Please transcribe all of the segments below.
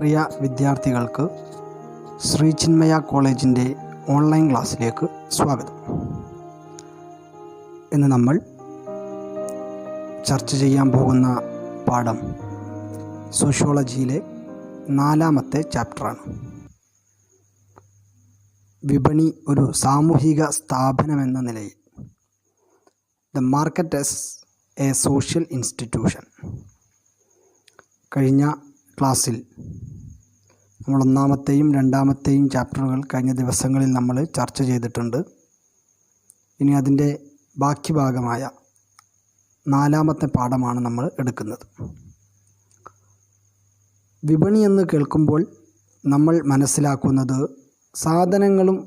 പ്രിയ വിദ്യാർത്ഥികൾക്ക് ശ്രീ ചിന്മയ കോളേജിൻ്റെ ഓൺലൈൻ ക്ലാസ്സിലേക്ക് സ്വാഗതം. ഇന്ന് നമ്മൾ ചർച്ച ചെയ്യാൻ പോകുന്ന പാഠം സോഷ്യോളജിയിലെ 4ാമത്തെ ചാപ്റ്ററാണ്. വിപണി ഒരു സാമൂഹിക സ്ഥാപനമെന്ന നിലയിൽ. The market as A social institution. കഴിഞ്ഞ ക്ലാസ്സിൽ നമ്മൾ 1ാമത്തെയും 2ാമത്തെയും ചാപ്റ്ററുകൾ കഴിഞ്ഞ ദിവസങ്ങളിൽ നമ്മൾ ചർച്ച ചെയ്തിട്ടുണ്ട്. ഇനി അതിൻ്റെ ബാക്കി ഭാഗമായ 4ാമത്തെ പാഠമാണ് നമ്മൾ എടുക്കുന്നത്. വിപണി എന്ന് കേൾക്കുമ്പോൾ നമ്മൾ മനസ്സിലാക്കുന്നത് സാധനങ്ങളും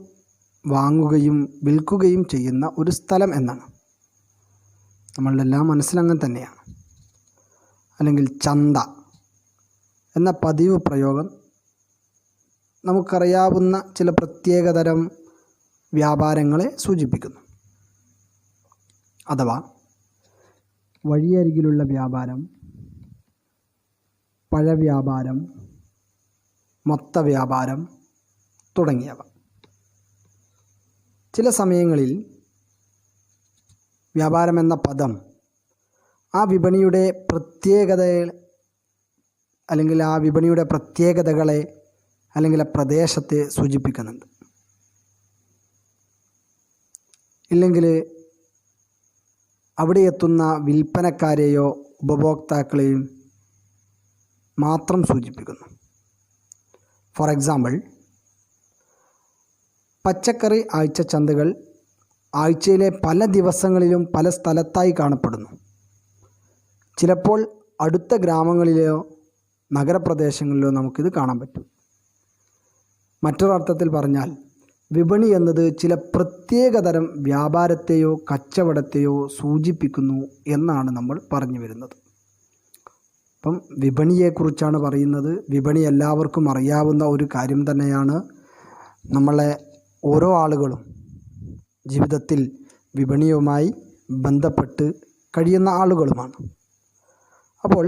വാങ്ങുകയും വിൽക്കുകയും ചെയ്യുന്ന ഒരു സ്ഥലം എന്നാണ്. നമ്മളുടെ എല്ലാം മനസ്സിലങ്ങനെ തന്നെയാണ്. അല്ലെങ്കിൽ ചന്ത എന്ന പതിവ് പ്രയോഗം നമുക്കറിയാവുന്ന ചില പ്രത്യേകതരം വ്യാപാരങ്ങളെ സൂചിപ്പിക്കുന്നു. അഥവാ വഴിയരികിലുള്ള വ്യാപാരം, പഴവ്യാപാരം, മൊത്ത വ്യാപാരം തുടങ്ങിയവ. ചില സമയങ്ങളിൽ വ്യാപാരം എന്ന പദം ആ വിപണിയുടെ പ്രത്യേകതകളെ അല്ലെങ്കിൽ ആ പ്രദേശത്തെ സൂചിപ്പിക്കുന്നുണ്ട്. ഇല്ലെങ്കിൽ അവിടെ എത്തുന്ന വിൽപ്പനക്കാരെയോ ഉപഭോക്താക്കളെയും മാത്രം സൂചിപ്പിക്കുന്നു. ഫോർ എക്സാമ്പിൾ, പച്ചക്കറി ആഴ്ചച്ചന്തകൾ ആഴ്ചയിലെ പല ദിവസങ്ങളിലും പല സ്ഥലത്തായി കാണപ്പെടുന്നു. ചിലപ്പോൾ അടുത്ത ഗ്രാമങ്ങളിലെയോ നഗരപ്രദേശങ്ങളിലോ നമുക്കിത് കാണാൻ പറ്റും. മറ്റൊരർത്ഥത്തിൽ പറഞ്ഞാൽ വിപണി എന്നത് ചില പ്രത്യേകതരം വ്യാപാരത്തെയോ കച്ചവടത്തെയോ സൂചിപ്പിക്കുന്നു എന്നാണ് നമ്മൾ പറഞ്ഞു വരുന്നത്. അപ്പം വിപണിയെക്കുറിച്ചാണ് പറയുന്നത്. വിപണി എല്ലാവർക്കും അറിയാവുന്ന ഒരു കാര്യം തന്നെയാണ്. നമ്മളെ ഓരോ ആളുകളും ജീവിതത്തിൽ വിപണിയുമായി ബന്ധപ്പെട്ട് കഴിയുന്ന ആളുകളുമാണ്. അപ്പോൾ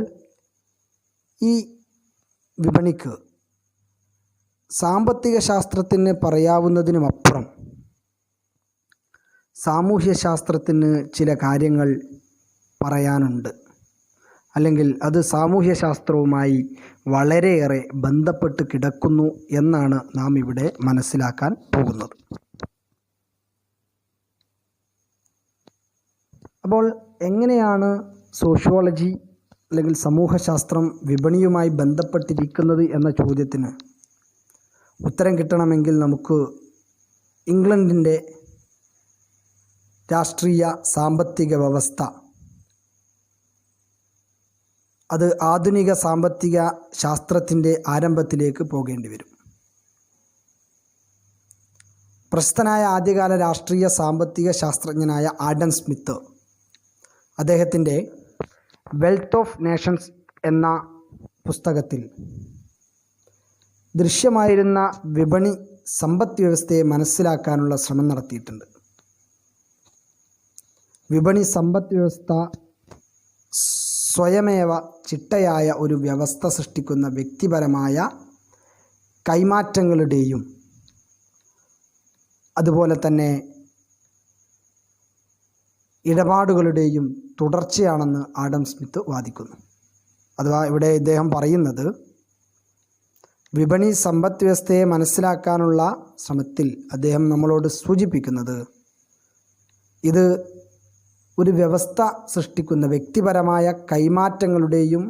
ഈ വിപണിക്ക് സാമ്പത്തിക ശാസ്ത്രത്തിന് പറയാവുന്നതിനുമപ്പുറം സാമൂഹ്യശാസ്ത്രത്തിന് ചില കാര്യങ്ങൾ പറയാനുണ്ട്. അല്ലെങ്കിൽ അത് സാമൂഹ്യശാസ്ത്രവുമായി വളരെയേറെ ബന്ധപ്പെട്ട് കിടക്കുന്നു എന്നാണ് നാം ഇവിടെ മനസ്സിലാക്കാൻ പോകുന്നത്. അപ്പോൾ എങ്ങനെയാണ് സോഷ്യോളജി അല്ലെങ്കിൽ സമൂഹശാസ്ത്രം വിപണിയുമായി ബന്ധപ്പെട്ടിരിക്കുന്നത് എന്ന ചോദ്യത്തിന് ഉത്തരം കിട്ടണമെങ്കിൽ നമുക്ക് ഇംഗ്ലണ്ടിൻ്റെ രാഷ്ട്രീയ സാമ്പത്തിക വ്യവസ്ഥ, അത് ആധുനിക സാമ്പത്തിക ശാസ്ത്രത്തിൻ്റെ ആരംഭത്തിലേക്ക് പോകേണ്ടി വരും. പ്രശസ്തനായ ആദ്യകാല രാഷ്ട്രീയ സാമ്പത്തിക ശാസ്ത്രജ്ഞനായ ആഡം സ്മിത്ത് അദ്ദേഹത്തിൻ്റെ വെൽത്ത് ഓഫ് നേഷൻസ് എന്ന പുസ്തകത്തിൽ ദൃശ്യമായിരുന്ന വിപണി സമ്പദ് വ്യവസ്ഥയെ മനസ്സിലാക്കാനുള്ള ശ്രമം നടത്തിയിട്ടുണ്ട്. വിപണി സമ്പദ് വ്യവസ്ഥ സ്വയമേവ ചിട്ടയായ ഒരു വ്യവസ്ഥ സൃഷ്ടിക്കുന്ന വ്യക്തിപരമായ കൈമാറ്റങ്ങളുടെയും അതുപോലെ തന്നെ ഇടപാടുകളുടെയും തുടർച്ചയാണെന്ന് ആഡം സ്മിത്ത് വാദിക്കുന്നു. അഥവാ ഇവിടെ ഇദ്ദേഹം പറയുന്നത് വിപണി സമ്പദ് വ്യവസ്ഥയെ മനസ്സിലാക്കാനുള്ള ശ്രമത്തിൽ അദ്ദേഹം നമ്മളോട് സൂചിപ്പിക്കുന്നത് ഇത് ഒരു വ്യവസ്ഥ സൃഷ്ടിക്കുന്ന വ്യക്തിപരമായ കൈമാറ്റങ്ങളുടെയും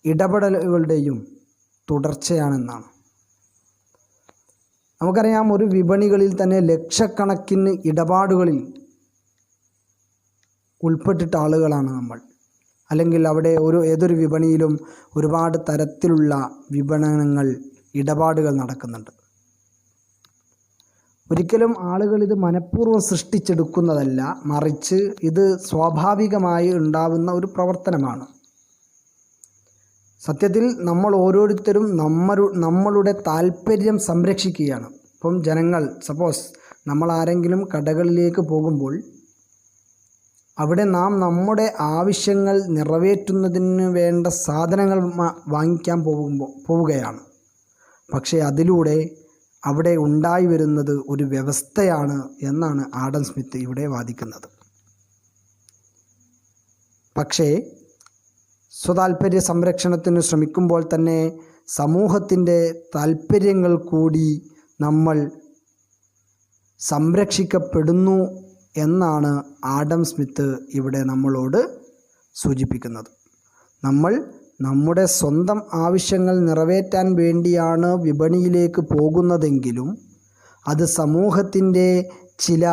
ഇടപെടലുകളുടെയും തുടർച്ചയാണെന്നാണ്. നമുക്കറിയാം, ഒരു വിപണികളിൽ തന്നെ ലക്ഷക്കണക്കിന് ഇടപാടുകളിൽ ഉൾപ്പെട്ടിട്ട ആളുകളാണ് നമ്മൾ. അല്ലെങ്കിൽ അവിടെ ഏതൊരു വിപണിയിലും ഒരുപാട് തരത്തിലുള്ള വിപണനങ്ങൾ, ഇടപാടുകൾ നടക്കുന്നുണ്ട്. ഒരിക്കലും ആളുകൾ ഇത് മനഃപൂർവ്വം സൃഷ്ടിച്ചെടുക്കുന്നതല്ല, മറിച്ച് ഇത് സ്വാഭാവികമായി ഉണ്ടാവുന്ന ഒരു പ്രവർത്തനമാണ്. സത്യത്തിൽ നമ്മൾ ഓരോരുത്തരും നമ്മളുടെ താല്പര്യം സംരക്ഷിക്കുകയാണ്. ഇപ്പം ജനങ്ങൾ, സപ്പോസ് നമ്മൾ ആരെങ്കിലും കടകളിലേക്ക് പോകുമ്പോൾ അവിടെ നാം നമ്മുടെ ആവശ്യങ്ങൾ നിറവേറ്റുന്നതിന് വേണ്ട സാധനങ്ങൾ വാങ്ങിക്കാൻ പോവുകയാണ്. പക്ഷേ അതിലൂടെ അവിടെ ഉണ്ടായി വരുന്നത് ഒരു വ്യവസ്ഥയാണ് എന്നാണ് ആഡം സ്മിത്ത് ഇവിടെ വാദിക്കുന്നത്. പക്ഷേ സ്വതാൽപര്യ സംരക്ഷണത്തിന് ശ്രമിക്കുമ്പോൾ തന്നെ സമൂഹത്തിൻ്റെ താൽപ്പര്യങ്ങൾ കൂടി നമ്മൾ സംരക്ഷിക്കപ്പെടുന്നു എന്നാണ് ആഡം സ്മിത്ത് ഇവിടെ നമ്മളോട് സൂചിപ്പിക്കുന്നത്. നമ്മൾ നമ്മുടെ സ്വന്തം ആവശ്യങ്ങൾ നിറവേറ്റാൻ വേണ്ടിയാണ് വിപണിയിലേക്ക് പോകുന്നതെങ്കിലും അത് സമൂഹത്തിൻ്റെ ചില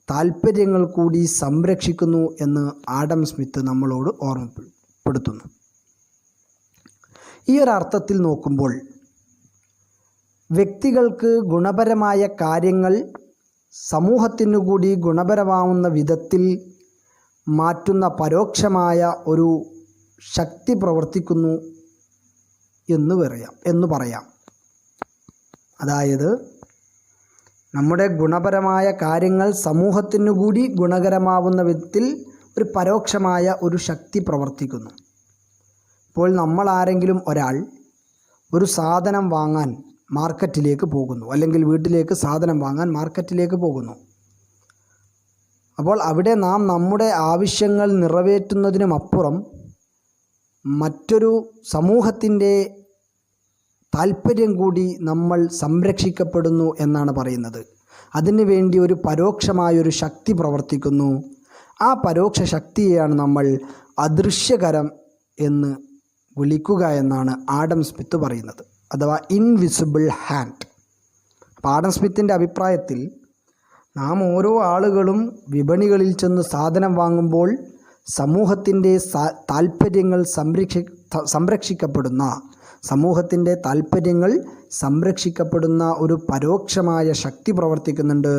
താൽപ്പര്യങ്ങൾ കൂടി സംരക്ഷിക്കുന്നു എന്ന് ആഡം സ്മിത്ത് നമ്മളോട് ഓർമ്മപ്പെടുത്തുന്നു. ഈ ഒരു അർത്ഥത്തിൽ നോക്കുമ്പോൾ വ്യക്തികൾക്ക് ഗുണപരമായ കാര്യങ്ങൾ സമൂഹത്തിനു കൂടി ഗുണപരമാവുന്ന വിധത്തിൽ മാറ്റുന്ന പരോക്ഷമായ ഒരു ശക്തി പ്രവർത്തിക്കുന്നു എന്ന് പറയാം. അതായത് നമ്മുടെ ഗുണപരമായ കാര്യങ്ങൾ സമൂഹത്തിനു കൂടി ഗുണകരമാവുന്ന വിധത്തിൽ ഒരു പരോക്ഷമായ ഒരു ശക്തി പ്രവർത്തിക്കുന്നു. ഇപ്പോൾ നമ്മൾ ആരെങ്കിലും ഒരാൾ ഒരു സാധനം വാങ്ങാൻ മാർക്കറ്റിലേക്ക് പോകുന്നു, അല്ലെങ്കിൽ വീട്ടിലേക്ക് സാധനം വാങ്ങാൻ മാർക്കറ്റിലേക്ക് പോകുന്നു. അപ്പോൾ അവിടെ നാം നമ്മുടെ ആവശ്യങ്ങൾ നിറവേറ്റുന്നതിനുമപ്പുറം മറ്റൊരു സമൂഹത്തിൻ്റെ താൽപ്പര്യം കൂടി നമ്മൾ സംരക്ഷിക്കപ്പെടുന്നു എന്നാണ് പറയുന്നത്. അതിനു വേണ്ടി ഒരു പരോക്ഷമായൊരു ശക്തി പ്രവർത്തിക്കുന്നു. ആ പരോക്ഷ ശക്തിയെയാണ് നമ്മൾ അദൃശ്യകരം എന്ന് വിളിക്കുക എന്നാണ് ആഡം സ്മിത്ത് പറയുന്നത്, അഥവാ ഇൻവിസിബിൾ ഹാൻഡ്. അപ്പോൾ ആഡം സ്മിത്തിൻ്റെ അഭിപ്രായത്തിൽ നാം ഓരോ ആളുകളും വിപണികളിൽ ചെന്ന് സാധനം വാങ്ങുമ്പോൾ സമൂഹത്തിൻ്റെ താൽപ്പര്യങ്ങൾ സംരക്ഷിക്കപ്പെടുന്ന ഒരു പരോക്ഷമായ ശക്തി പ്രവർത്തിക്കുന്നുണ്ട്.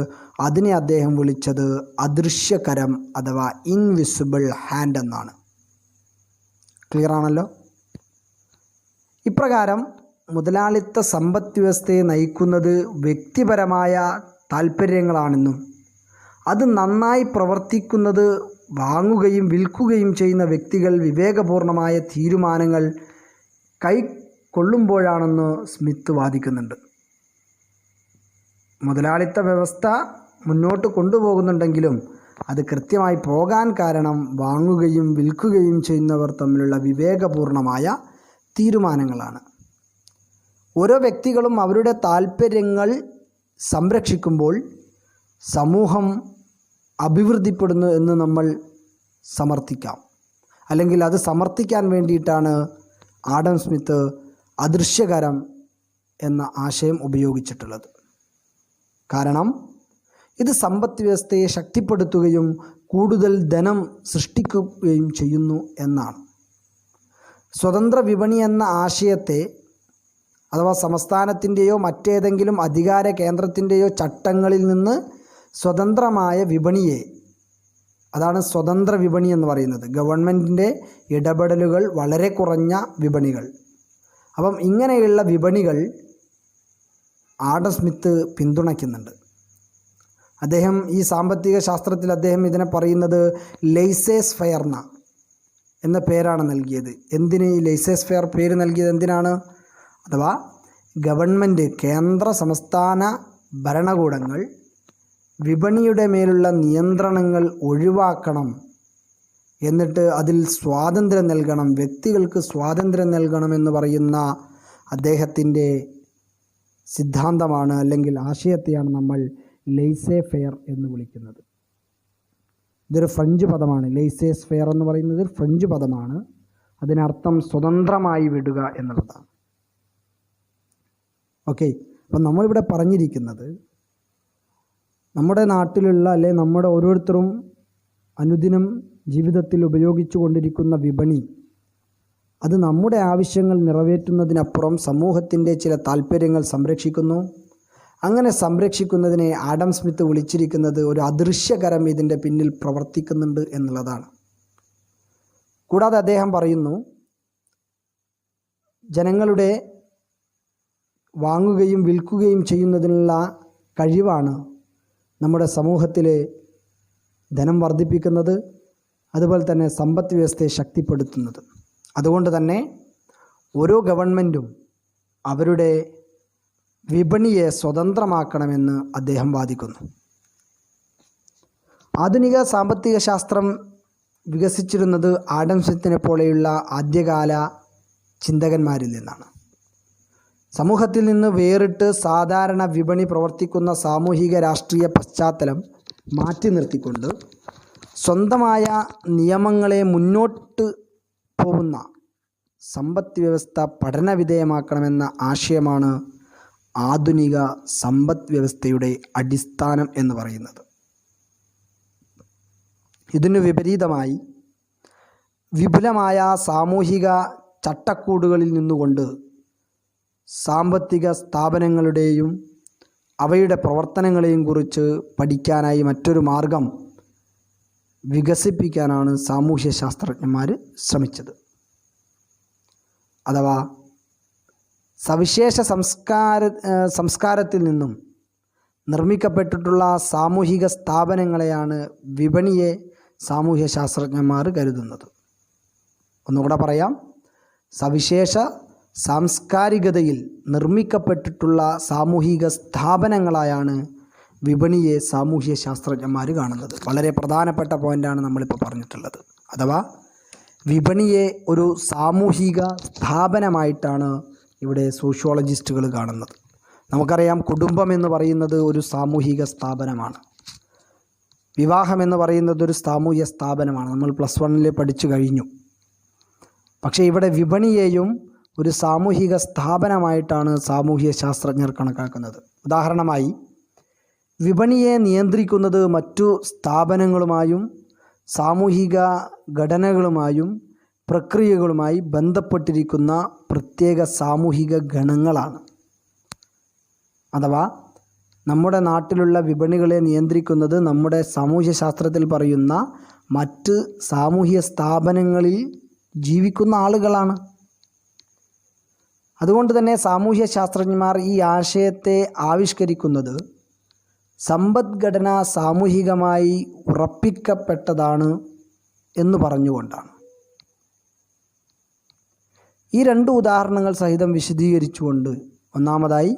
അതിനെ അദ്ദേഹം വിളിച്ചത് അദൃശ്യകരം അഥവാ ഇൻവിസിബിൾ ഹാൻഡ് എന്നാണ്. ക്ലിയർ ആണല്ലോ? ഇപ്രകാരം മുതലാളിത്ത സമ്പദ് വ്യവസ്ഥയെ നയിക്കുന്നത് വ്യക്തിപരമായ താൽപ്പര്യങ്ങളാണെന്നും അത് നന്നായി പ്രവർത്തിക്കുന്നത് വാങ്ങുകയും വിൽക്കുകയും ചെയ്യുന്ന വ്യക്തികൾ വിവേകപൂർണമായ തീരുമാനങ്ങൾ കൈക്കൊള്ളുമ്പോഴാണെന്ന് സ്മിത്ത് വാദിക്കുന്നുണ്ട്. മുതലാളിത്ത വ്യവസ്ഥ മുന്നോട്ട് കൊണ്ടുപോകുന്നുണ്ടെങ്കിലും അത് കൃത്യമായി പോകാൻ കാരണം വാങ്ങുകയും വിൽക്കുകയും ചെയ്യുന്നവർ തമ്മിലുള്ള വിവേകപൂർണമായ തീരുമാനങ്ങളാണ്. ഓരോ വ്യക്തികളും അവരുടെ താൽപ്പര്യങ്ങൾ സംരക്ഷിക്കുമ്പോൾ സമൂഹം അഭിവൃദ്ധിപ്പെടുന്നു എന്ന് നമ്മൾ സമർത്ഥിക്കാം. അല്ലെങ്കിൽ അത് സമർത്ഥിക്കാൻ വേണ്ടിയിട്ടാണ് ആഡം സ്മിത്ത് അദൃശ്യകരം എന്ന ആശയം ഉപയോഗിച്ചിട്ടുള്ളത്. കാരണം ഇത് സമ്പദ് വ്യവസ്ഥയെ ശക്തിപ്പെടുത്തുകയും കൂടുതൽ ധനം സൃഷ്ടിക്കുകയും ചെയ്യുന്നു എന്നാണ്. സ്വതന്ത്ര വിപണി എന്ന ആശയത്തെ അഥവാ സംസ്ഥാനത്തിൻ്റെയോ മറ്റേതെങ്കിലും അധികാര കേന്ദ്രത്തിൻ്റെയോ ചട്ടങ്ങളിൽ നിന്ന് സ്വതന്ത്രമായ വിപണിയെ, അതാണ് സ്വതന്ത്ര വിപണി എന്ന് പറയുന്നത്. ഗവൺമെൻറ്റിൻ്റെ ഇടപെടലുകൾ വളരെ കുറഞ്ഞ വിപണികൾ. അപ്പം ഇങ്ങനെയുള്ള വിപണികൾ ആഡം സ്മിത്ത് പിന്തുണയ്ക്കുന്നുണ്ട്. അദ്ദേഹം ഈ സാമ്പത്തിക ശാസ്ത്രത്തിൽ അദ്ദേഹം ഇതിനെ പറയുന്നത് ലെയ്സേസ് ഫെയർ എന്ന പേരാണ് നൽകിയത്. എന്തിന് ഈ ലെയ്സേസ് ഫെയർ പേര് നൽകിയത് എന്തിനാണ്? അഥവാ ഗവൺമെൻറ്, കേന്ദ്ര സംസ്ഥാന ഭരണകൂടങ്ങൾ വിപണിയുടെ മേലുള്ള നിയന്ത്രണങ്ങൾ ഒഴിവാക്കണം, എന്നിട്ട് അതിൽ സ്വാതന്ത്ര്യം നൽകണം, വ്യക്തികൾക്ക് സ്വാതന്ത്ര്യം നൽകണമെന്ന് പറയുന്ന അദ്ദേഹത്തിൻ്റെ സിദ്ധാന്തമാണ്, അല്ലെങ്കിൽ ആശയത്തെയാണ് നമ്മൾ ലെയ്സേ ഫെയർ എന്ന് വിളിക്കുന്നത്. ഇതൊരു ഫ്രഞ്ച് പദമാണ്. ലെയ്സേസ് ഫെയർ എന്ന് പറയുന്നത് ഫ്രഞ്ച് പദമാണ്. അതിനർത്ഥം സ്വതന്ത്രമായി വിടുക എന്നുള്ളതാണ്. ഓക്കെ, അപ്പം നമ്മളിവിടെ പറഞ്ഞിരിക്കുന്നത് നമ്മുടെ നാട്ടിലുള്ള, അല്ലെ നമ്മുടെ ഓരോരുത്തരും അനുദിനം ജീവിതത്തിൽ ഉപയോഗിച്ചു കൊണ്ടിരിക്കുന്ന വിപണി, അത് നമ്മുടെ ആവശ്യങ്ങൾ നിറവേറ്റുന്നതിനപ്പുറം സമൂഹത്തിൻ്റെ ചില താൽപ്പര്യങ്ങൾ സംരക്ഷിക്കുന്നു. അങ്ങനെ സംരക്ഷിക്കുന്നതിനെ ആഡം സ്മിത്ത് വിളിച്ചിരിക്കുന്നത് ഒരു അദൃശ്യകരം ഇതിൻ്റെ പിന്നിൽ പ്രവർത്തിക്കുന്നുണ്ട് എന്നുള്ളതാണ്. കൂടാതെ അദ്ദേഹം പറയുന്നു, ജനങ്ങളുടെ വാങ്ങുകയും വിൽക്കുകയും ചെയ്യുന്നതിനുള്ള കഴിവാണ് നമ്മുടെ സമൂഹത്തിലെ ധനം വർദ്ധിപ്പിക്കുന്നത്, അതുപോലെ തന്നെ സമ്പദ് വ്യവസ്ഥയെ ശക്തിപ്പെടുത്തുന്നത്. അതുകൊണ്ട് തന്നെ ഓരോ ഗവൺമെൻറ്റും അവരുടെ വിപണിയെ സ്വതന്ത്രമാക്കണമെന്ന് അദ്ദേഹം വാദിക്കുന്നു. ആധുനിക സാമ്പത്തിക ശാസ്ത്രം വികസിച്ചിരുന്നത് ആഡം സ്മിത്തിനെ പോലെയുള്ള ആദ്യകാല ചിന്തകന്മാരിൽ നിന്നാണ്. സമൂഹത്തിൽ നിന്ന് വേറിട്ട് സാധാരണ വിപണി പ്രവർത്തിക്കുന്ന സാമൂഹിക രാഷ്ട്രീയ പശ്ചാത്തലം മാറ്റി നിർത്തിക്കൊണ്ട് സ്വന്തമായ നിയമങ്ങളെ മുന്നോട്ട് പോകുന്ന സമ്പദ് വ്യവസ്ഥ പഠനവിധേയമാക്കണമെന്ന ആശയമാണ് ആധുനിക സമ്പദ് വ്യവസ്ഥയുടെ അടിസ്ഥാനം എന്ന് പറയുന്നത്. ഇതിനു വിപരീതമായി വിപുലമായ സാമൂഹിക ചട്ടക്കൂടുകളിൽ നിന്നുകൊണ്ട് സാമ്പത്തിക സ്ഥാപനങ്ങളുടെയും അവയുടെ പ്രവർത്തനങ്ങളെയും കുറിച്ച് പഠിക്കാനായി മറ്റൊരു മാർഗം വികസിപ്പിക്കാനാണ് സാമൂഹ്യ ശാസ്ത്രജ്ഞന്മാർ ശ്രമിച്ചത്. അഥവാ സവിശേഷ സംസ്കാരത്തിൽ നിന്നും നിർമ്മിക്കപ്പെട്ടിട്ടുള്ള സാമൂഹിക സ്ഥാപനങ്ങളെയാണ് വിപണിയെ സാമൂഹ്യ ശാസ്ത്രജ്ഞന്മാർ കരുതുന്നത്. ഒന്നുകൂടെ പറയാം, സവിശേഷ സാംസ്കാരികതയിൽ നിർമ്മിക്കപ്പെട്ടിട്ടുള്ള സാമൂഹിക സ്ഥാപനങ്ങളായാണ് വിപണിയെ സാമൂഹ്യ ശാസ്ത്രജ്ഞന്മാർ കാണുന്നത്. വളരെ പ്രധാനപ്പെട്ട പോയിൻ്റാണ് നമ്മളിപ്പോൾ പറഞ്ഞിട്ടുള്ളത്. അഥവാ വിപണിയെ ഒരു സാമൂഹിക സ്ഥാപനമായിട്ടാണ് ഇവിടെ സോഷ്യോളജിസ്റ്റുകൾ കാണുന്നത്. നമുക്കറിയാം, കുടുംബം എന്ന് പറയുന്നത് ഒരു സാമൂഹിക സ്ഥാപനമാണ്. വിവാഹം എന്ന് പറയുന്നത് ഒരു സാമൂഹ്യ സ്ഥാപനമാണ്. നമ്മൾ +1 പഠിച്ചു കഴിഞ്ഞു. പക്ഷേ ഇവിടെ വിപണിയെയും ഒരു സാമൂഹിക സ്ഥാപനമായിട്ടാണ് സാമൂഹ്യ ശാസ്ത്രജ്ഞർ കണക്കാക്കുന്നത്. ഉദാഹരണമായി, വിപണിയെ നിയന്ത്രിക്കുന്നത് മറ്റു സ്ഥാപനങ്ങളുമായും സാമൂഹിക ഘടനകളുമായും പ്രക്രിയകളുമായി ബന്ധപ്പെട്ടിരിക്കുന്ന പ്രത്യേക സാമൂഹിക ഗണങ്ങളാണ്. അഥവാ നമ്മുടെ നാട്ടിലുള്ള വിപണികളെ നിയന്ത്രിക്കുന്നത് നമ്മുടെ സാമൂഹ്യ ശാസ്ത്രത്തിൽ പറയുന്ന മറ്റ് സാമൂഹ്യ സ്ഥാപനങ്ങളിൽ ജീവിക്കുന്ന ആളുകളാണ്. അതുകൊണ്ട് തന്നെ സാമൂഹ്യ ശാസ്ത്രജ്ഞന്മാർ ഈ ആശയത്തെ ആവിഷ്കരിക്കുന്നത് സമ്പദ്ഘടന സാമൂഹികമായി ഉറപ്പിക്കപ്പെട്ടതാണ് എന്ന് പറഞ്ഞുകൊണ്ടാണ്. ഈ 2 ഉദാഹരണങ്ങൾ സഹിതം വിശദീകരിച്ചുകൊണ്ട്, ഒന്നാമതായി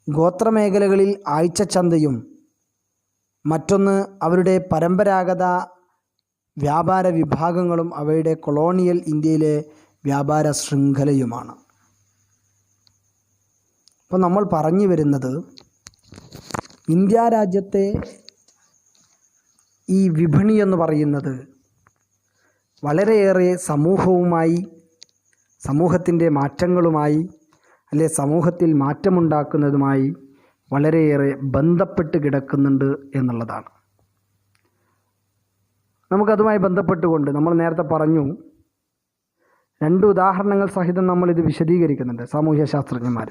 ഗോത്രമേഖലകളിൽ ആഴ്ചച്ചന്തയും മറ്റൊന്ന് അവരുടെ പരമ്പരാഗത വ്യാപാര വിഭാഗങ്ങളും അവയുടെ കൊളോണിയൽ ഇന്ത്യയിലെ വ്യാപാര ശൃംഖലയുമാണ്. അപ്പോൾ നമ്മൾ പറഞ്ഞു വരുന്നത്, ഇന്ത്യ രാജ്യത്തെ ഈ വിപണി എന്ന് പറയുന്നത് വളരെയേറെ സമൂഹത്തിൻ്റെ മാറ്റങ്ങളുമായി അല്ലെ സമൂഹത്തിൽ മാറ്റമുണ്ടാക്കുന്നതുമായി വളരെയേറെ ബന്ധപ്പെട്ട് കിടക്കുന്നുണ്ട് എന്നുള്ളതാണ്. നമുക്കതുമായി ബന്ധപ്പെട്ടുകൊണ്ട് നമ്മൾ നേരത്തെ പറഞ്ഞു, 2 ഉദാഹരണങ്ങൾ സഹിതം നമ്മളിത് വിശദീകരിക്കുന്നുണ്ട് സാമൂഹ്യ ശാസ്ത്രജ്ഞന്മാർ.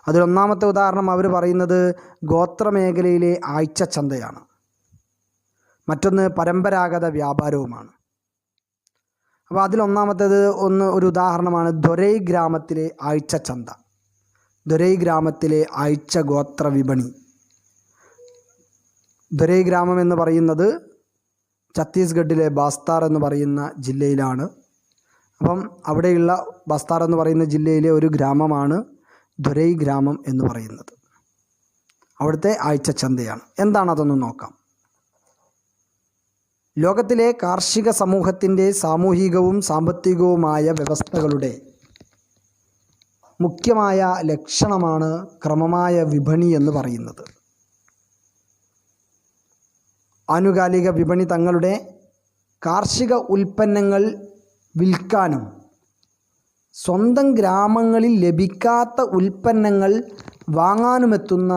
അതിലൊന്നാമത്തെ ഉദാഹരണം അവർ പറയുന്നത് ഗോത്രമേഖലയിലെ ആഴ്ചച്ചന്തയാണ്. മറ്റൊന്ന് പരമ്പരാഗത വ്യാപാരവുമാണ്. അപ്പോൾ അതിലൊന്നാമത്തേത് ഒരു ഉദാഹരണമാണ് ധൊരൈ ഗ്രാമത്തിലെ ആഴ്ചച്ചന്ത, ധൊരൈ ഗ്രാമത്തിലെ ആഴ്ച ഗോത്ര വിപണി. ധൊരൈ ഗ്രാമം എന്ന് പറയുന്നത് ഛത്തീസ്ഗഡിലെ ബാസ്താർ എന്ന് പറയുന്ന ജില്ലയിലാണ്. അപ്പം അവിടെയുള്ള ബാസ്താർ എന്ന് പറയുന്ന ജില്ലയിലെ ഒരു ഗ്രാമമാണ് ധൊരൈ ഗ്രാമം എന്ന് പറയുന്നത്. അവിടുത്തെ ആഴ്ചച്ചന്തയാണ്. എന്താണതെന്ന് നോക്കാം. ലോകത്തിലെ കാർഷിക സമൂഹത്തിൻ്റെ സാമൂഹികവും സാമ്പത്തികവുമായ വ്യവസ്ഥകളുടെ മുഖ്യമായ ലക്ഷണമാണ് ക്രമമായ വിപണി എന്ന് പറയുന്നത്. ആനുകാലിക വിപണി തങ്ങളുടെ കാർഷിക ഉൽപ്പന്നങ്ങൾ വിൽക്കാനും സ്വന്തം ഗ്രാമങ്ങളിൽ ലഭിക്കാത്ത ഉൽപ്പന്നങ്ങൾ വാങ്ങാനുമെത്തുന്ന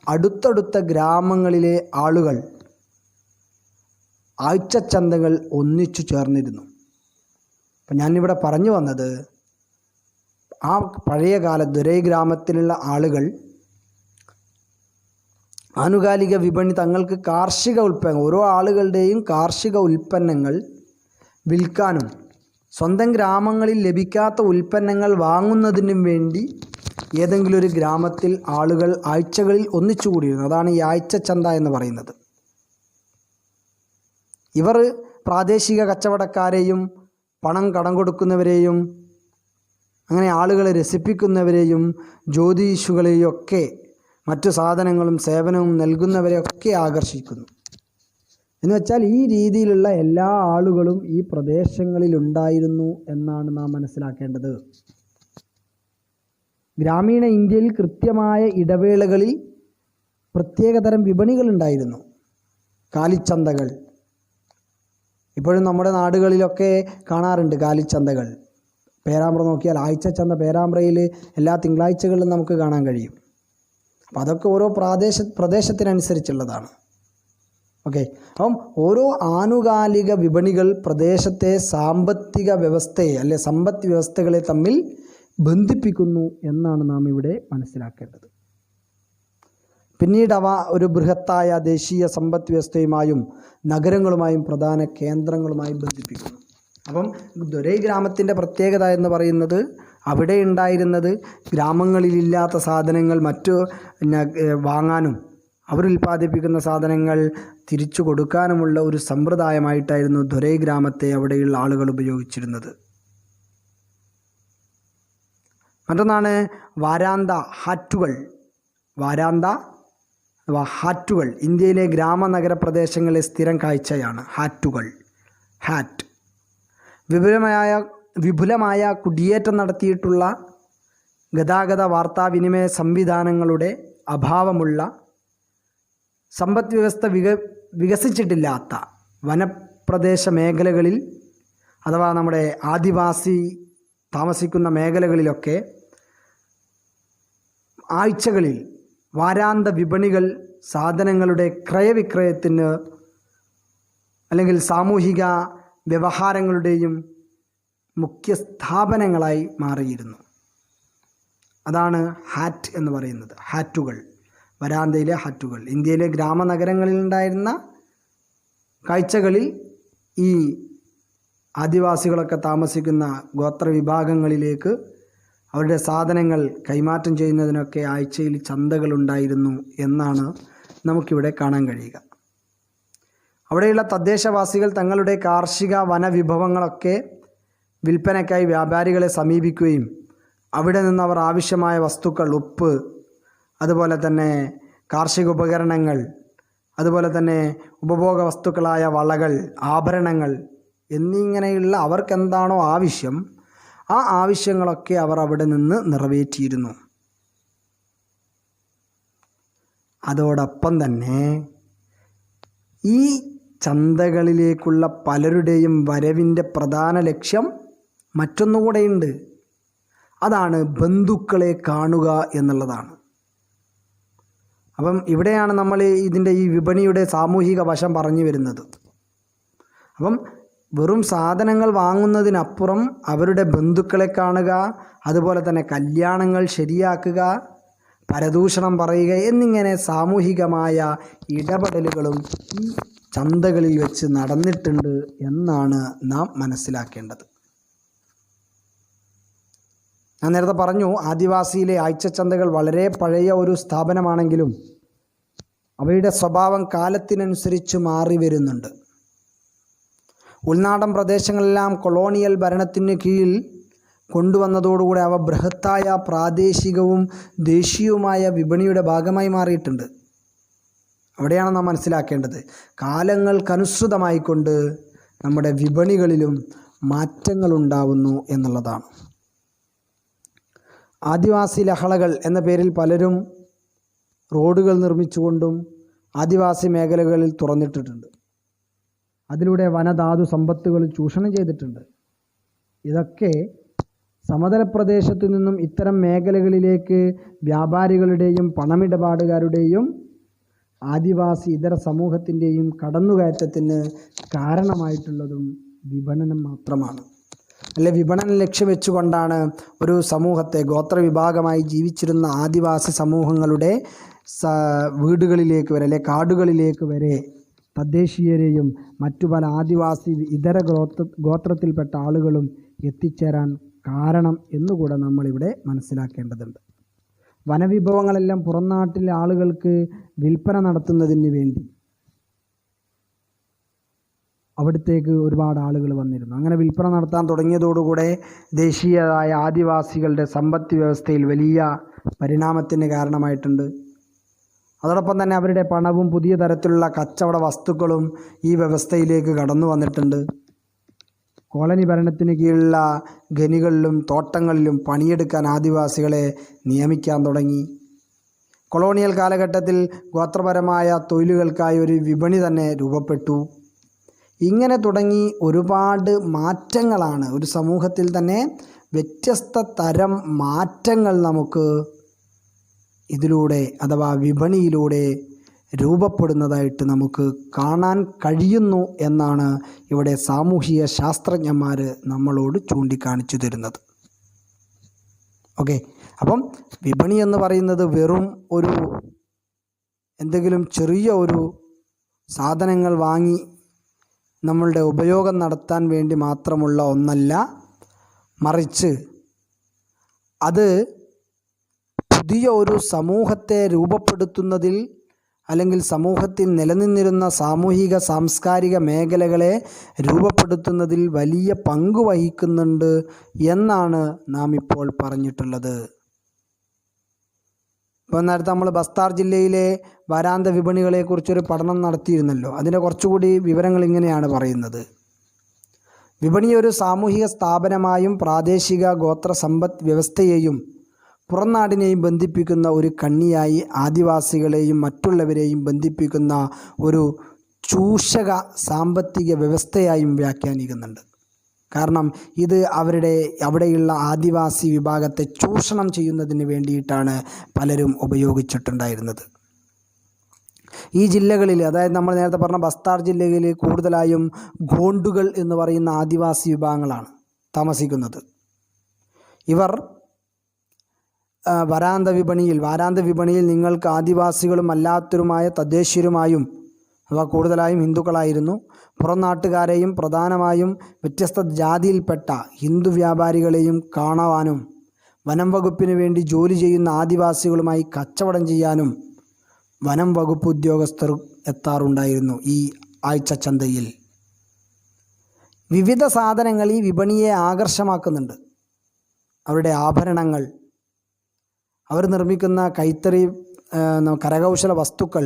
അടുത്തടുത്ത ഗ്രാമങ്ങളിലെ ആളുകൾ ആഴ്ചച്ചന്തകൾ ഒന്നിച്ചു ചേർന്നിരുന്നു. അപ്പം ഞാനിവിടെ പറഞ്ഞു വന്നത്, ആ പഴയകാല ധൊരൈ ഗ്രാമത്തിലുള്ള ആളുകൾ ആനുകാലിക വിപണി തങ്ങൾക്ക് കാർഷിക ഉൽപ്പന്നങ്ങൾ, ഓരോ ആളുകളുടെയും കാർഷിക ഉൽപ്പന്നങ്ങൾ വിൽക്കാനും സ്വന്തം ഗ്രാമങ്ങളിൽ ലഭിക്കാത്ത ഉൽപ്പന്നങ്ങൾ വാങ്ങുന്നതിനും വേണ്ടി ഏതെങ്കിലും ഒരു ഗ്രാമത്തിൽ ആളുകൾ ആഴ്ചകളിൽ ഒന്നിച്ചുകൂടിയിരുന്നു. അതാണ് ഈ ആഴ്ചച്ചന്ത എന്ന് പറയുന്നത്. ഇവർ പ്രാദേശിക കച്ചവടക്കാരെയും പണം കടം കൊടുക്കുന്നവരെയും അങ്ങനെ ആളുകളെ രസിപ്പിക്കുന്നവരെയും ജ്യോതിഷികളെയും ഒക്കെ മറ്റു സാധനങ്ങളും സേവനവും നൽകുന്നവരെയൊക്കെ ആകർഷിക്കുന്നു. എന്ന് വെച്ചാൽ ഈ രീതിയിലുള്ള എല്ലാ ആളുകളും ഈ പ്രദേശങ്ങളിലുണ്ടായിരുന്നു എന്നാണ് നാം മനസ്സിലാക്കേണ്ടത്. ഗ്രാമീണ ഇന്ത്യയിൽ കൃത്യമായ ഇടവേളകളിൽ പ്രത്യേകതരം വിപണികളുണ്ടായിരുന്നു. കാലിച്ചന്തകൾ ഇപ്പോഴും നമ്മുടെ നാടുകളിലൊക്കെ കാണാറുണ്ട്. കാലിച്ചന്തകൾ പേരാമ്പ്ര നോക്കിയാൽ ആഴ്ചച്ചന്ത പേരാമ്പ്രയിൽ എല്ലാ തിങ്കളാഴ്ചകളിലും നമുക്ക് കാണാൻ കഴിയും. അപ്പം അതൊക്കെ ഓരോ പ്രദേശത്തിനനുസരിച്ചുള്ളതാണ്. ഓക്കെ, അപ്പം ഓരോ ആനുകാലിക വിപണികൾ പ്രദേശത്തെ സാമ്പത്തിക വ്യവസ്ഥയെ അല്ലെ സമ്പദ് വ്യവസ്ഥകളെ തമ്മിൽ ബന്ധിപ്പിക്കുന്നു എന്നാണ് നാം ഇവിടെ മനസ്സിലാക്കേണ്ടത്. പിന്നീട് അവ ഒരു ബൃഹത്തായ ദേശീയ സമ്പദ് വ്യവസ്ഥയുമായും നഗരങ്ങളുമായും പ്രധാന കേന്ദ്രങ്ങളുമായും ബന്ധിപ്പിക്കുന്നു. അപ്പം ദൊരൈ ഗ്രാമത്തിൻ്റെ പ്രത്യേകത എന്ന് പറയുന്നത് അവിടെ ഉണ്ടായിരുന്നത് ഗ്രാമങ്ങളിലില്ലാത്ത സാധനങ്ങൾ മറ്റു വാങ്ങാനും അവരുൽപ്പാദിപ്പിക്കുന്ന സാധനങ്ങൾ തിരിച്ചു കൊടുക്കാനുമുള്ള ഒരു സമ്പ്രദായമായിട്ടായിരുന്നു ദൊരൈ ഗ്രാമത്തെ അവിടെയുള്ള ആളുകൾ ഉപയോഗിച്ചിരുന്നത്. മറ്റൊന്നാണ് വാരാന്ത ഹാറ്റുകൾ. വാരാന്ത അഥവാ ഹാറ്റുകൾ ഇന്ത്യയിലെ ഗ്രാമനഗര പ്രദേശങ്ങളിലെ സ്ഥിരം കാഴ്ചയാണ്. ഹാറ്റുകൾ, ഹാറ്റ് വിപുലമായ കുടിയേറ്റം നടത്തിയിട്ടുള്ള ഗതാഗത വാർത്താവിനിമയ സംവിധാനങ്ങളുടെ അഭാവമുള്ള സമ്പദ് വ്യവസ്ഥ വികസിച്ചിട്ടില്ലാത്ത വനപ്രദേശ മേഖലകളിൽ അഥവാ നമ്മുടെ ആദിവാസി താമസിക്കുന്ന മേഖലകളിലൊക്കെ ആഴ്ചകളിൽ വാരാന്ത വിപണികൾ സാധനങ്ങളുടെ ക്രയവിക്രയത്തിന് അല്ലെങ്കിൽ സാമൂഹിക വ്യവഹാരങ്ങളുടെയും മുഖ്യ സ്ഥാപനങ്ങളായി മാറിയിരുന്നു. അതാണ് ഹാറ്റ് എന്ന് പറയുന്നത്. ഹാറ്റുകൾ, വരാന്തയിലെ ഹാറ്റുകൾ ഇന്ത്യയിലെ ഗ്രാമനഗരങ്ങളിൽ ഉണ്ടായിരുന്ന കാഴ്ചകളിൽ ഈ ആദിവാസികളൊക്കെ താമസിക്കുന്ന ഗോത്രവിഭാഗങ്ങളിലേക്ക് അവരുടെ സാധനങ്ങൾ കൈമാറ്റം ചെയ്യുന്നതിനൊക്കെ ആഴ്ചയിൽ ചന്തകളുണ്ടായിരുന്നു എന്നാണ് നമുക്കിവിടെ കാണാൻ കഴിയുക. അവിടെയുള്ള തദ്ദേശവാസികൾ തങ്ങളുടെ കാർഷിക വനവിഭവങ്ങളൊക്കെ വിൽപ്പനയ്ക്കായി വ്യാപാരികളെ സമീപിക്കുകയും അവിടെ നിന്ന് അവർ ആവശ്യമായ വസ്തുക്കൾ, ഉപ്പ്, അതുപോലെ തന്നെ കാർഷിക ഉപകരണങ്ങൾ, അതുപോലെ തന്നെ ഉപഭോഗ വസ്തുക്കളായ വളകൾ, ആഭരണങ്ങൾ എന്നിങ്ങനെയുള്ള അവർക്കെന്താണോ ആവശ്യം ആ ആവശ്യങ്ങളൊക്കെ അവർ അവിടെ നിന്ന് നിറവേറ്റിയിരുന്നു. അതോടൊപ്പം തന്നെ ഈ ചന്തകളിലേക്കുള്ള പലരുടെയും വരവിൻ്റെ പ്രധാന ലക്ഷ്യം മറ്റൊന്നുകൂടെയുണ്ട്. അതാണ് ബന്ധുക്കളെ കാണുക എന്നുള്ളതാണ്. അപ്പം ഇവിടെയാണ് നമ്മൾ ഇതിൻ്റെ ഈ വിപണിയുടെ സാമൂഹിക വശം പറഞ്ഞു വരുന്നത്. അപ്പം വെറും സാധനങ്ങൾ വാങ്ങുന്നതിനപ്പുറം അവരുടെ ബന്ധുക്കളെ കാണുക, അതുപോലെ തന്നെ കല്യാണങ്ങൾ ശരിയാക്കുക, പരദൂഷണം പറയുക എന്നിങ്ങനെ സാമൂഹികമായ ഇടപെടലുകളും ഈ ചന്തകളിൽ വെച്ച് നടന്നിട്ടുണ്ട് എന്നാണ് നാം മനസ്സിലാക്കേണ്ടത്. ഞാൻ നേരത്തെ പറഞ്ഞു, ആദിവാസിയിലെ ആഴ്ചച്ചന്തകൾ വളരെ പഴയ ഒരു സ്ഥാപനമാണെങ്കിലും അവയുടെ സ്വഭാവം കാലത്തിനനുസരിച്ച് മാറി വരുന്നുണ്ട്. ഉൾനാടൻ പ്രദേശങ്ങളെല്ലാം കൊളോണിയൽ ഭരണത്തിന് കീഴിൽ കൊണ്ടുവന്നതോടുകൂടി അവ ബൃഹത്തായ പ്രാദേശികവും ദേശീയവുമായ വിപണിയുടെ ഭാഗമായി മാറിയിട്ടുണ്ട്. അവിടെയാണ് നാം മനസ്സിലാക്കേണ്ടത്. കാലങ്ങൾക്കനുസൃതമായിക്കൊണ്ട് നമ്മുടെ വിപണികളിലും മാറ്റങ്ങളുണ്ടാവുന്നു എന്നുള്ളതാണ്. ആദിവാസി ലഹളകൾ എന്ന പേരിൽ പലരും റോഡുകൾ നിർമ്മിച്ചുകൊണ്ടും ആദിവാസി മേഖലകളിൽ തുറന്നിട്ടിട്ടുണ്ട്. അതിലൂടെ വനധാതു സമ്പത്തുകൾ ചൂഷണം ചെയ്തിട്ടുണ്ട്. ഇതൊക്കെ സമതല പ്രദേശത്തു നിന്നും ഇത്തരം മേഖലകളിലേക്ക് വ്യാപാരികളുടെയും പണമിടപാടുകാരുടെയും ആദിവാസി ഇതര സമൂഹത്തിൻ്റെയും കടന്നുകയറ്റത്തിന് കാരണമായിട്ടുള്ളതും വിപണനം മാത്രമാണ്. അല്ലെ, വിപണനം ലക്ഷ്യം വെച്ചുകൊണ്ടാണ് ഒരു സമൂഹത്തെ ഗോത്രവിഭാഗമായി ജീവിച്ചിരുന്ന ആദിവാസി സമൂഹങ്ങളുടെ വീടുകളിലേക്ക് വരെ, അല്ലെ കാടുകളിലേക്ക് വരെ തദ്ദേശീയരെയും മറ്റു പല ആദിവാസി ഇതര ഗോത്രത്തിൽപ്പെട്ട ആളുകളും എത്തിച്ചേരാൻ കാരണം എന്നുകൂടെ നമ്മളിവിടെ മനസ്സിലാക്കേണ്ടതുണ്ട്. വനവിഭവങ്ങളെല്ലാം പുറം നാട്ടിലെ ആളുകൾക്ക് വിൽപ്പന നടത്തുന്നതിന് വേണ്ടി അവിടത്തേക്ക് ഒരുപാട് ആളുകൾ വന്നിരുന്നു. അങ്ങനെ വിൽപ്പന നടത്താൻ തുടങ്ങിയതോടുകൂടെ ദേശീയമായ ആദിവാസികളുടെ സമ്പദ് വ്യവസ്ഥയിൽ വലിയ പരിണാമത്തിന് കാരണമായിട്ടുണ്ട്. അതോടൊപ്പം തന്നെ അവരുടെ പണവും പുതിയ തരത്തിലുള്ള കച്ചവട വസ്തുക്കളും ഈ വ്യവസ്ഥയിലേക്ക് കടന്നു വന്നിട്ടുണ്ട്. കോളനി ഭരണത്തിന് കീഴിലുള്ള ഖനികളിലും തോട്ടങ്ങളിലും പണിയെടുക്കാൻ ആദിവാസികളെ നിയമിക്കാൻ തുടങ്ങി. കൊളോണിയൽ കാലഘട്ടത്തിൽ ഗോത്രപരമായ തൊഴിലുകൾക്കായി ഒരു വിപണി തന്നെ രൂപപ്പെട്ടു. ഇങ്ങനെ തുടങ്ങി ഒരുപാട് മാറ്റങ്ങളാണ് ഒരു സമൂഹത്തിൽ തന്നെ വ്യത്യസ്ത തരം മാറ്റങ്ങൾ നമുക്ക് ഇതിലൂടെ അഥവാ വിപണിയിലൂടെ രൂപപ്പെടുന്നതായിട്ട് നമുക്ക് കാണാൻ കഴിയുന്നു എന്നാണ് ഇവിടെ സാമൂഹിക ശാസ്ത്രജ്ഞന്മാർ നമ്മളോട് ചൂണ്ടിക്കാണിച്ചു തരുന്നത്. ഓക്കെ, അപ്പം വിപണി എന്ന് പറയുന്നത് വെറും ഒരു എന്തെങ്കിലും ചെറിയ ഒരു സാധനങ്ങൾ വാങ്ങി നമ്മളുടെ ഉപയോഗം നടത്താൻ വേണ്ടി മാത്രമുള്ള ഒന്നല്ല, മറിച്ച് അത് പുതിയ ഒരു സമൂഹത്തെ രൂപപ്പെടുത്തുന്നതിൽ അല്ലെങ്കിൽ സമൂഹത്തിൽ നിലനിന്നിരുന്ന സാമൂഹിക സാംസ്കാരിക മേഖലകളെ രൂപപ്പെടുത്തുന്നതിൽ വലിയ പങ്ക് വഹിക്കുന്നുണ്ട് എന്നാണ് നാം ഇപ്പോൾ പറഞ്ഞിട്ടുള്ളത്. ഇപ്പോൾ നേരത്തെ നമ്മൾ ബസ്താർ ജില്ലയിലെ വാരാന്ത വിപണികളെക്കുറിച്ചൊരു പഠനം നടത്തിയിരുന്നല്ലോ. അതിൻ്റെ കുറച്ചുകൂടി വിവരങ്ങൾ ഇങ്ങനെയാണ് പറയുന്നത്. വിപണി ഒരു സാമൂഹിക സ്ഥാപനമായും പ്രാദേശിക ഗോത്ര സമ്പദ് വ്യവസ്ഥയെയും പുറംനാടിനെയും ബന്ധിപ്പിക്കുന്ന ഒരു കണ്ണിയായി ആദിവാസികളെയും മറ്റുള്ളവരെയും ബന്ധിപ്പിക്കുന്ന ഒരു ചൂഷക സാമ്പത്തിക വ്യവസ്ഥയായും വ്യാഖ്യാനിക്കുന്നുണ്ട്. കാരണം ഇത് അവിടെയുള്ള ആദിവാസി വിഭാഗത്തെ ചൂഷണം ചെയ്യുന്നതിന് വേണ്ടിയിട്ടാണ് പലരും ഉപയോഗിച്ചിട്ടുണ്ടായിരുന്നത്. ഈ ജില്ലകളിൽ, അതായത് നമ്മൾ നേരത്തെ പറഞ്ഞ ബസ്താർ ജില്ലയിൽ കൂടുതലായും ഗോണ്ടുകൾ എന്ന് പറയുന്ന ആദിവാസി വിഭാഗങ്ങളാണ് താമസിക്കുന്നത്. ഇവർ വാരാന്ത വിപണിയിൽ നിങ്ങൾക്ക് ആദിവാസികളും അല്ലാത്തവരുമായ തദ്ദേശീയരുമായും അവ കൂടുതലായും ഹിന്ദുക്കളായിരുന്നു. പുറം നാട്ടുകാരെയും പ്രധാനമായും വ്യത്യസ്ത ജാതിയിൽപ്പെട്ട ഹിന്ദു വ്യാപാരികളെയും കാണുവാനും വനം വകുപ്പിന് വേണ്ടി ജോലി ചെയ്യുന്ന ആദിവാസികളുമായി കച്ചവടം ചെയ്യാനും വനം വകുപ്പ് ഉദ്യോഗസ്ഥർ എത്താറുണ്ടായിരുന്നു. ഈ ആഴ്ചച്ചന്തയിൽ വിവിധ സാധനങ്ങൾ ഈ വിപണിയെ ആകർഷമാക്കുന്നുണ്ട്. അവരുടെ ആഭരണങ്ങൾ, അവർ നിർമ്മിക്കുന്ന കൈത്തറി കരകൗശല വസ്തുക്കൾ,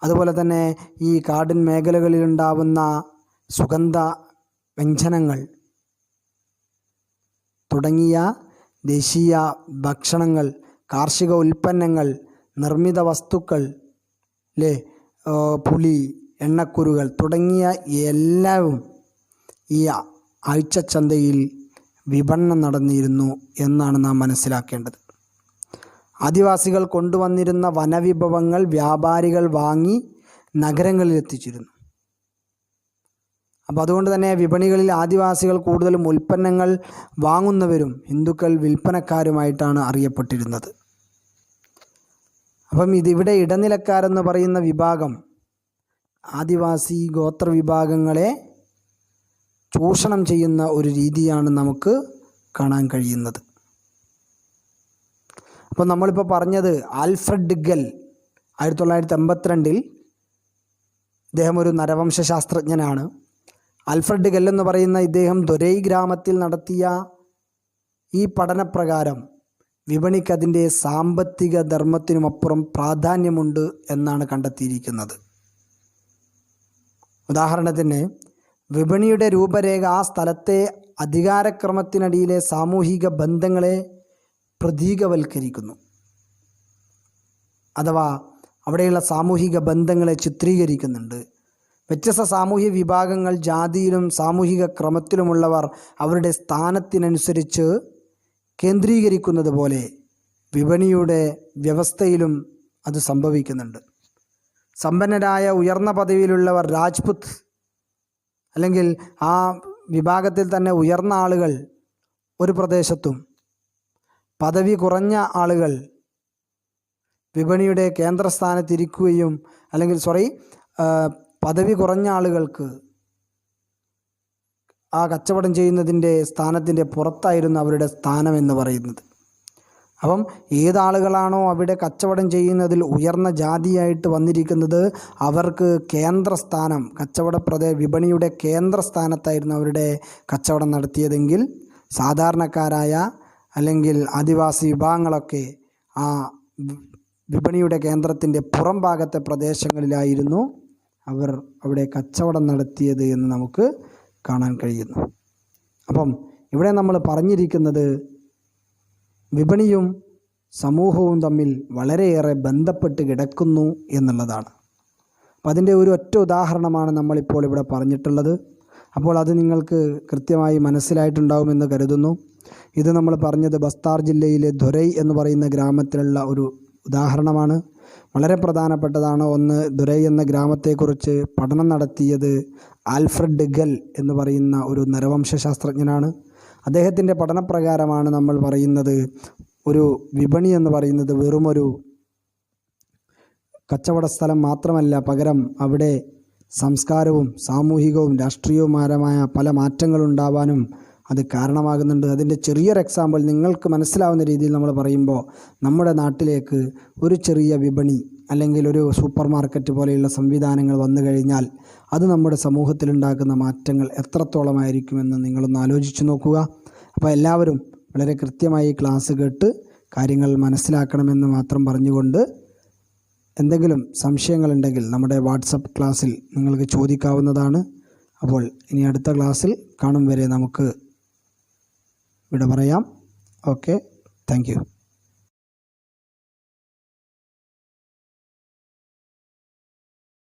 അതുപോലെ തന്നെ ഈ കാടിൻ മേഖലകളിലുണ്ടാവുന്ന സുഗന്ധ വ്യഞ്ജനങ്ങൾ തുടങ്ങിയ ദേശീയ ഭക്ഷണങ്ങൾ, കാർഷിക ഉൽപ്പന്നങ്ങൾ, നിർമ്മിത വസ്തുക്കൾ, പുളി, എണ്ണക്കുരുകൾ തുടങ്ങിയ എല്ലാവും ഈ ആഴ്ചച്ചന്തയിൽ വിപണനം നടന്നിരുന്നു എന്നാണ് നാം മനസ്സിലാക്കേണ്ടത്. ആദിവാസികൾ കൊണ്ടുവന്നിരുന്ന വനവിഭവങ്ങൾ വ്യാപാരികൾ വാങ്ങി നഗരങ്ങളിൽ എത്തിച്ചിരുന്നു. അപ്പോൾ അതുകൊണ്ട് തന്നെ വിപണികളിൽ ആദിവാസികൾ കൂടുതലും ഉൽപ്പന്നങ്ങൾ വാങ്ങുന്നവരും ഹിന്ദുക്കൾ വിൽപ്പനക്കാരുമായിട്ടാണ് അറിയപ്പെട്ടിരുന്നത്. അപ്പം ഇതിവിടെ ഇടനിലക്കാരെന്ന് പറയുന്ന വിഭാഗം ആദിവാസി ഗോത്ര വിഭാഗങ്ങളെ ചൂഷണം ചെയ്യുന്ന ഒരു രീതിയാണ് നമുക്ക് കാണാൻ കഴിയുന്നത്. അപ്പോൾ നമ്മളിപ്പോൾ പറഞ്ഞത് ആൽഫ്രഡ് ഗെൽ 1982 ഇദ്ദേഹം ഒരു നരവംശാസ്ത്രജ്ഞനാണ്. ആൽഫ്രഡ് ഗെൽ എന്ന് പറയുന്ന ഇദ്ദേഹം ദൊരൈ ഗ്രാമത്തിൽ നടത്തിയ ഈ പഠനപ്രകാരം വിപണിക്ക് അതിൻ്റെ സാമ്പത്തിക ധർമ്മത്തിനുമപ്പുറം പ്രാധാന്യമുണ്ട് എന്നാണ് കണ്ടെത്തിയിരിക്കുന്നത്. ഉദാഹരണത്തിന് വിപണിയുടെ രൂപരേഖ ആ സ്ഥലത്തെ അധികാരക്രമത്തിനടിയിലെ സാമൂഹിക ബന്ധങ്ങളെ പ്രതീകവൽക്കരിക്കുന്നു. അഥവാ അവിടെയുള്ള സാമൂഹിക ബന്ധങ്ങളെ ചിത്രീകരിക്കുന്നുണ്ട്. വ്യത്യസ്ത സാമൂഹിക വിഭാഗങ്ങൾ ജാതിയിലും സാമൂഹിക ക്രമത്തിലുമുള്ളവർ അവരുടെ സ്ഥാനത്തിനനുസരിച്ച് കേന്ദ്രീകരിക്കുന്നത് പോലെ വിപണിയുടെ വ്യവസ്ഥയിലും അത് സംഭവിക്കുന്നുണ്ട്. സമ്പന്നരായ ഉയർന്ന പദവിയിലുള്ളവർ രാജ്പുത് അല്ലെങ്കിൽ ആ വിഭാഗത്തിൽ തന്നെ ഉയർന്ന ആളുകൾ ഒരു പ്രദേശത്തും പദവി കുറഞ്ഞ ആളുകൾ വിപണിയുടെ കേന്ദ്രസ്ഥാനത്തിരിക്കുകയും പദവി കുറഞ്ഞ ആളുകൾക്ക് ആ കച്ചവടം ചെയ്യുന്നതിൻ്റെ സ്ഥാനത്തിൻ്റെ പുറത്തായിരുന്നു അവരുടെ സ്ഥാനം എന്ന് പറയുന്നത്. അപ്പം ഏതാളുകളാണോ അവിടെ കച്ചവടം ചെയ്യുന്നതിൽ ഉയർന്ന ജാതിയായിട്ട് വന്നിരിക്കുന്നത്, അവർക്ക് കേന്ദ്രസ്ഥാനം, വിപണിയുടെ കേന്ദ്രസ്ഥാനത്തായിരുന്നു അവരുടെ കച്ചവടം നടത്തിയതെങ്കിൽ, സാധാരണക്കാരായ അല്ലെങ്കിൽ ആദിവാസി വിഭാഗങ്ങളൊക്കെ ആ വിപണിയുടെ കേന്ദ്രത്തിൻ്റെ പുറം ഭാഗത്തെ പ്രദേശങ്ങളിലായിരുന്നു അവർ അവിടെ കച്ചവടം നടത്തിയത് എന്ന് നമുക്ക് കാണാൻ കഴിയുന്നു. അപ്പം ഇവിടെ നമ്മൾ പറഞ്ഞിരിക്കുന്നത് വിപണിയും സമൂഹവും തമ്മിൽ വളരെയേറെ ബന്ധപ്പെട്ട് കിടക്കുന്നു എന്നുള്ളതാണ്. അപ്പം അതിൻ്റെ ഒരു ഒറ്റ ഉദാഹരണമാണ് നമ്മളിപ്പോൾ ഇവിടെ പറഞ്ഞിട്ടുള്ളത്. അപ്പോൾ അത് നിങ്ങൾക്ക് കൃത്യമായി മനസ്സിലായിട്ടുണ്ടാവുമെന്ന് കരുതുന്നു. ഇത് നമ്മൾ പറഞ്ഞത് ബസ്താർ ജില്ലയിലെ ധൊരൈ എന്ന് പറയുന്ന ഗ്രാമത്തിലുള്ള ഒരു ഉദാഹരണമാണ്. വളരെ പ്രധാനപ്പെട്ടതാണ്. ധൊരൈ എന്ന ഗ്രാമത്തെക്കുറിച്ച് പഠനം നടത്തിയത് ആൽഫ്രഡ് ഗൽ എന്ന് പറയുന്ന ഒരു നരവംശാസ്ത്രജ്ഞനാണ്. അദ്ദേഹത്തിൻ്റെ പഠനപ്രകാരമാണ് നമ്മൾ പറയുന്നത് ഒരു വിപണി എന്ന് പറയുന്നത് വെറുമൊരു കച്ചവട സ്ഥലം മാത്രമല്ല, പകരം അവിടെ സംസ്കാരവും സാമൂഹികവും രാഷ്ട്രീയവുമായ പല മാറ്റങ്ങളുണ്ടാവാനും അത് കാരണമാകുന്നുണ്ട്. അതിൻ്റെ ചെറിയൊരു എക്സാമ്പിൾ നിങ്ങൾക്ക് മനസ്സിലാവുന്ന രീതിയിൽ നമ്മൾ പറയുമ്പോൾ, നമ്മുടെ നാട്ടിലേക്ക് ഒരു ചെറിയ വിപണി അല്ലെങ്കിൽ ഒരു സൂപ്പർ മാർക്കറ്റ് പോലെയുള്ള സംവിധാനങ്ങൾ വന്നു കഴിഞ്ഞാൽ അത് നമ്മുടെ സമൂഹത്തിലുണ്ടാക്കുന്ന മാറ്റങ്ങൾ എത്രത്തോളമായിരിക്കുമെന്ന് നിങ്ങളൊന്ന് ആലോചിച്ച് നോക്കുക. അപ്പോൾ എല്ലാവരും വളരെ കൃത്യമായി ക്ലാസ് കേട്ട് കാര്യങ്ങൾ മനസ്സിലാക്കണമെന്ന് മാത്രം പറഞ്ഞുകൊണ്ട്, എന്തെങ്കിലും സംശയങ്ങളുണ്ടെങ്കിൽ നമ്മുടെ വാട്സപ്പ് ക്ലാസ്സിൽ നിങ്ങൾക്ക് ചോദിക്കാവുന്നതാണ്. അപ്പോൾ ഇനി അടുത്ത ക്ലാസ്സിൽ കാണും വരെ നമുക്ക് വിട പറയാം. Okay, thank you.